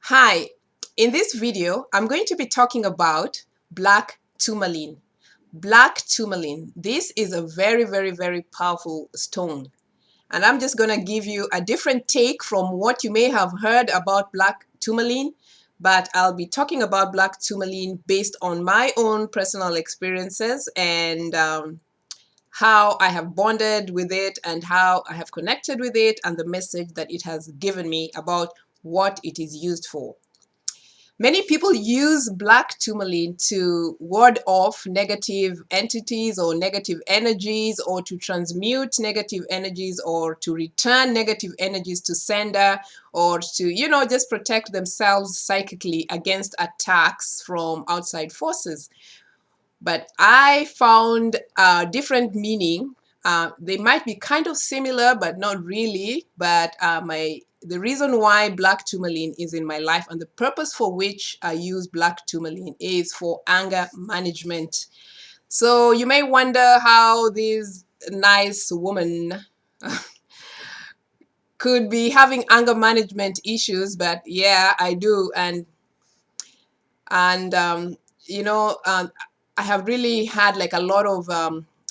Hi, in this video, I'm going to be talking about black tourmaline. Black tourmaline, this is a very powerful stone. And I'm just going to give you a different take from what you may have heard about black tourmaline, but I'll be talking about black tourmaline based on my own personal experiences and how I have bonded with it and how I have connected with it and the message that it has given me about what it is used for. Many people use black tourmaline to ward off negative entities or negative energies, or to transmute negative energies, or to return negative energies to sender, or to, just protect themselves psychically against attacks from outside forces. But I found a different meaning. They might be kind of similar, but not really. But the reason why black tourmaline is in my life and the purpose for which I use black tourmaline is for anger management. So you may wonder how this nice woman could be having anger management issues, but yeah, I do. And I have really had like a lot of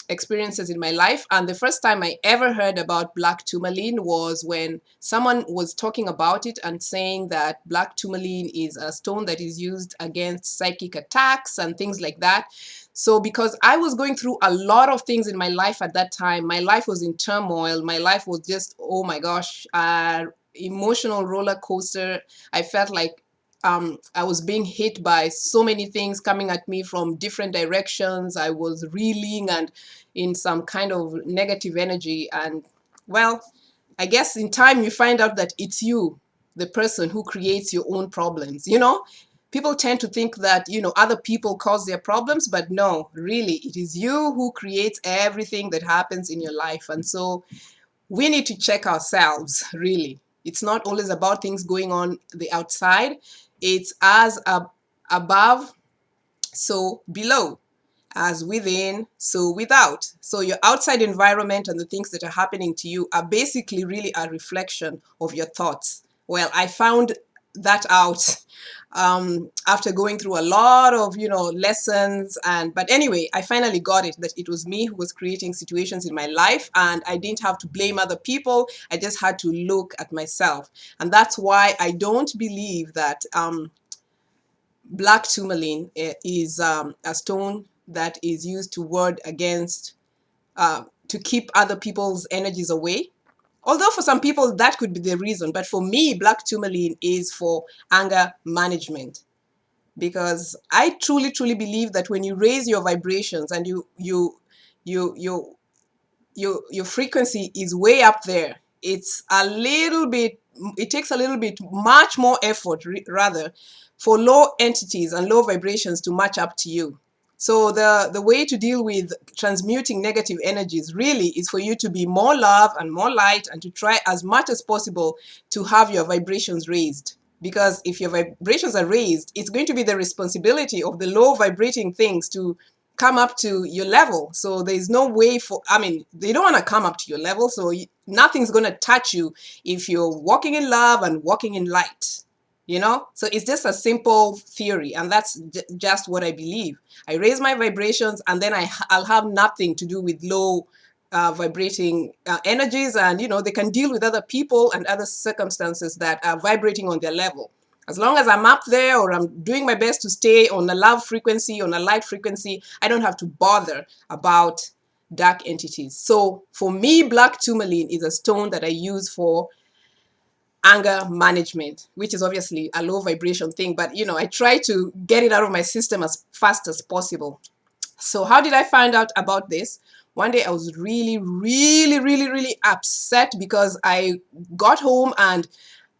experiences in my life, and the first time I ever heard about black tourmaline was when someone was talking about it and saying that black tourmaline is a stone that is used against psychic attacks and things like that. So because I was going through a lot of things in my life at that time, my life was in turmoil, my life was just, oh my gosh, emotional roller coaster. I felt like I was being hit by so many things coming at me from different directions. I was reeling and in some kind of negative energy. And well, I guess in time you find out that it's you, the person who creates your own problems. People tend to think that, other people cause their problems, but no, really, it is you who creates everything that happens in your life. And so we need to check ourselves, really. It's not always about things going on the outside. It's as above, so below, as within, so without. So your outside environment and the things that are happening to you are basically really a reflection of your thoughts. Well, I found that out after going through a lot of lessons, but anyway, I finally got it, that it was me who was creating situations in my life, and I didn't have to blame other people. I just had to look at myself. And that's why I don't believe that black tourmaline is a stone that is used to ward against, to keep other people's energies away. Although for some people that could be the reason, but for me, black tourmaline is for anger management. Because I truly believe that when you raise your vibrations and your frequency is way up there, it takes a little bit much more effort rather for low entities and low vibrations to match up to you. So the way to deal with transmuting negative energies really is for you to be more love and more light, and to try as much as possible to have your vibrations raised. Because if your vibrations are raised, it's going to be the responsibility of the low vibrating things to come up to your level. So there's no way they don't want to come up to your level, so nothing's going to touch you if you're walking in love and walking in light. So it's just a simple theory, and that's just what I believe. I raise my vibrations, and then I'll have nothing to do with low vibrating energies, and they can deal with other people and other circumstances that are vibrating on their level. As long as I'm up there, or I'm doing my best to stay on a love frequency, on a light frequency, I don't have to bother about dark entities. So for me, black tourmaline is a stone that I use for anger management, which is obviously a low vibration thing, but I try to get it out of my system as fast as possible. So how did I find out about this? One day I was really upset because I got home and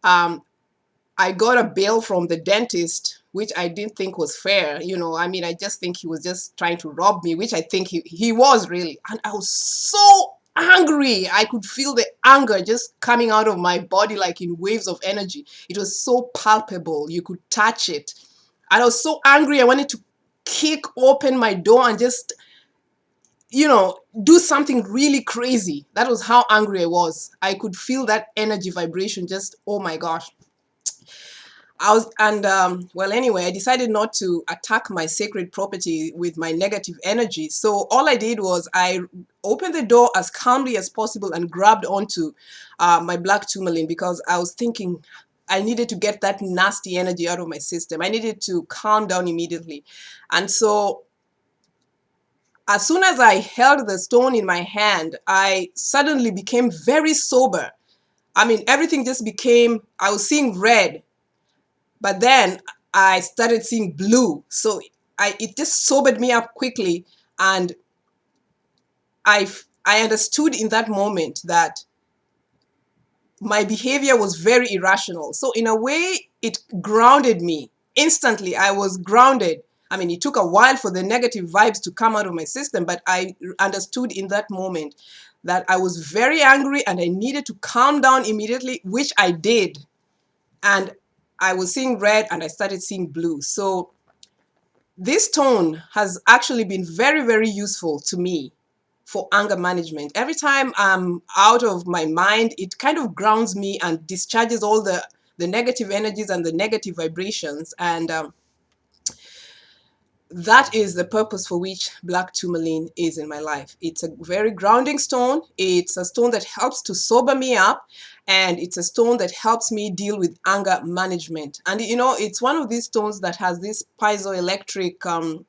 I got a bill from the dentist, which I didn't think was fair. I just think he was just trying to rob me, which I think he was really. And I was so angry. I could feel the anger just coming out of my body like in waves of energy. It was so palpable. You could touch it. And I was so angry. I wanted to kick open my door and just, do something really crazy. That was how angry I was. I could feel that energy vibration just, oh my gosh. I was, and well, anyway, I decided not to attack my sacred property with my negative energy. So all I did was I opened the door as calmly as possible and grabbed onto my black tourmaline, because I was thinking I needed to get that nasty energy out of my system. I needed to calm down immediately. And so as soon as I held the stone in my hand, I suddenly became very sober. I mean, everything just became, I was seeing red. But then I started seeing blue. So it just sobered me up quickly. And I understood in that moment that my behavior was very irrational. So in a way, it grounded me. Instantly, I was grounded. I mean, it took a while for the negative vibes to come out of my system, but I understood in that moment that I was very angry and I needed to calm down immediately, which I did. And I was seeing red and I started seeing blue. So this tone has actually been very, very useful to me for anger management. Every time I'm out of my mind, it kind of grounds me and discharges all the negative energies and the negative vibrations. And that is the purpose for which black tourmaline is in my life. It's a very grounding stone. It's a stone that helps to sober me up, and it's a stone that helps me deal with anger management. And you know, it's one of these stones that has this piezoelectric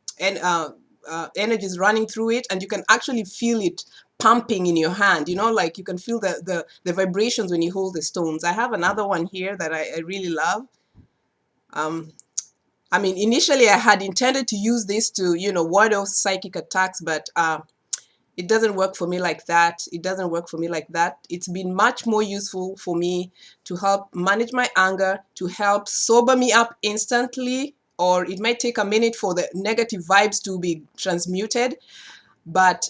energies running through it, and you can actually feel it pumping in your hand. You know, like you can feel the vibrations when you hold the stones. I have another one here that I really love. I mean, initially I had intended to use this to, you know, ward off psychic attacks, but it doesn't work for me like that. It doesn't work for me like that. It's been much more useful for me to help manage my anger, to help sober me up instantly, or it might take a minute for the negative vibes to be transmuted. But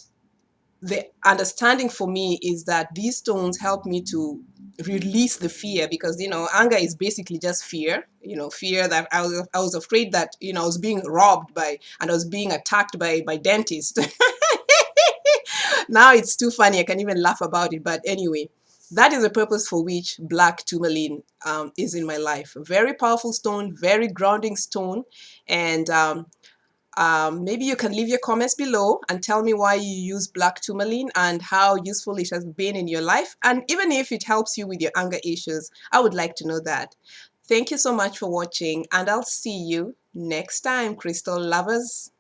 the understanding for me is that these stones help me to release the fear, because you know, anger is basically just fear. You know, fear that I was afraid that, you know, I was being robbed by, and I was being attacked by my dentist. Now it's too funny, I can even laugh about it. But anyway, that is the purpose for which black tourmaline is in my life. A very powerful stone, very grounding stone. And maybe you can leave your comments below and tell me why you use black tourmaline and how useful it has been in your life. And even if it helps you with your anger issues, I would like to know that. Thank you so much for watching, and I'll see you next time, crystal lovers.